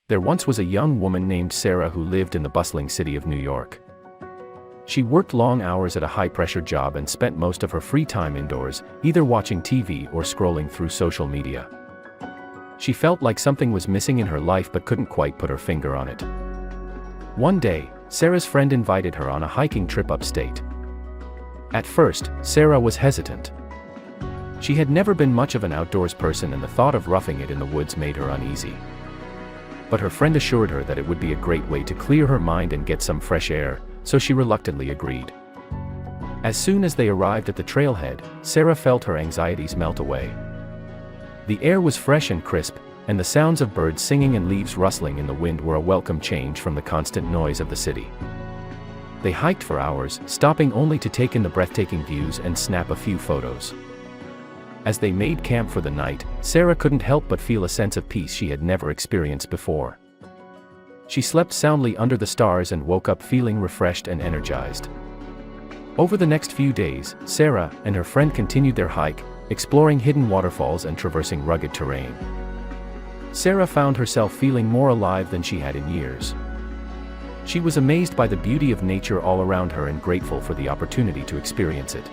There once was a young woman named Sarah who lived in the bustling city of New York. She worked long hours at a high-pressure job and spent most of her free time indoors, either watching TV or scrolling through social media. She felt like something was missing in her life but couldn't quite put her finger on it. One day, Sarah's friend invited her on a hiking trip upstate. At first, Sarah was hesitant. She had never been much of an outdoors person and the thought of roughing it in the woods made her uneasy. But her friend assured her that it would be a great way to clear her mind and get some fresh air, so she reluctantly agreed. As soon as they arrived at the trailhead, Sarah felt her anxieties melt away. The air was fresh and crisp, and the sounds of birds singing and leaves rustling in the wind were a welcome change from the constant noise of the city. They hiked for hours, stopping only to take in the breathtaking views and snap a few photos. As they made camp for the night, Sarah couldn't help but feel a sense of peace she had never experienced before. She slept soundly under the stars and woke up feeling refreshed and energized. Over the next few days, Sarah and her friend continued their hike, exploring hidden waterfalls and traversing rugged terrain. Sarah found herself feeling more alive than she had in years. She was amazed by the beauty of nature all around her and grateful for the opportunity to experience it.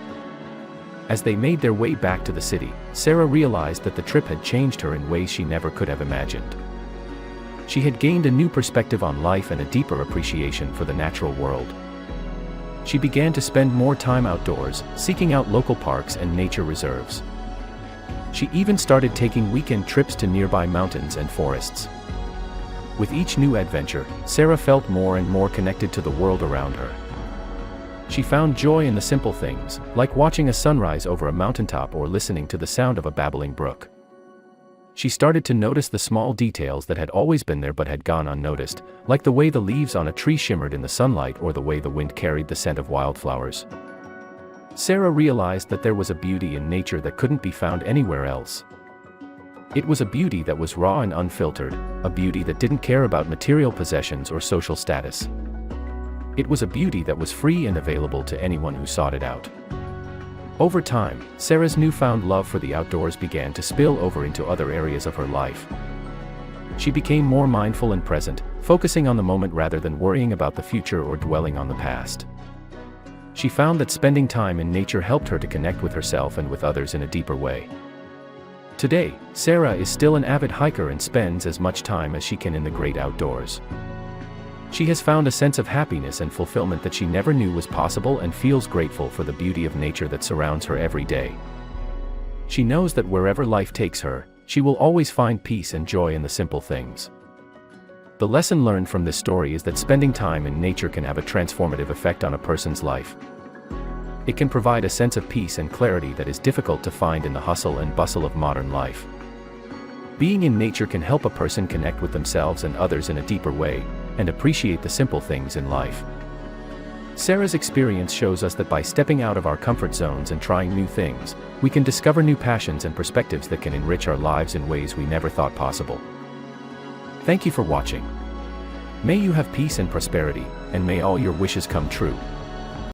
As they made their way back to the city, Sarah realized that the trip had changed her in ways she never could have imagined. She had gained a new perspective on life and a deeper appreciation for the natural world. She began to spend more time outdoors, seeking out local parks and nature reserves. She even started taking weekend trips to nearby mountains and forests. With each new adventure, Sarah felt more and more connected to the world around her. She found joy in the simple things, like watching a sunrise over a mountaintop or listening to the sound of a babbling brook. She started to notice the small details that had always been there but had gone unnoticed, like the way the leaves on a tree shimmered in the sunlight or the way the wind carried the scent of wildflowers. Sarah realized that there was a beauty in nature that couldn't be found anywhere else. It was a beauty that was raw and unfiltered, a beauty that didn't care about material possessions or social status. It was a beauty that was free and available to anyone who sought it out. Over time, Sarah's newfound love for the outdoors began to spill over into other areas of her life. She became more mindful and present, focusing on the moment rather than worrying about the future or dwelling on the past. She found that spending time in nature helped her to connect with herself and with others in a deeper way. Today, Sarah is still an avid hiker and spends as much time as she can in the great outdoors. She has found a sense of happiness and fulfillment that she never knew was possible and feels grateful for the beauty of nature that surrounds her every day. She knows that wherever life takes her, she will always find peace and joy in the simple things. The lesson learned from this story is that spending time in nature can have a transformative effect on a person's life. It can provide a sense of peace and clarity that is difficult to find in the hustle and bustle of modern life. Being in nature can help a person connect with themselves and others in a deeper way, and appreciate the simple things in life. Sarah's experience shows us that by stepping out of our comfort zones and trying new things, we can discover new passions and perspectives that can enrich our lives in ways we never thought possible. Thank you for watching. May you have peace and prosperity, and may all your wishes come true.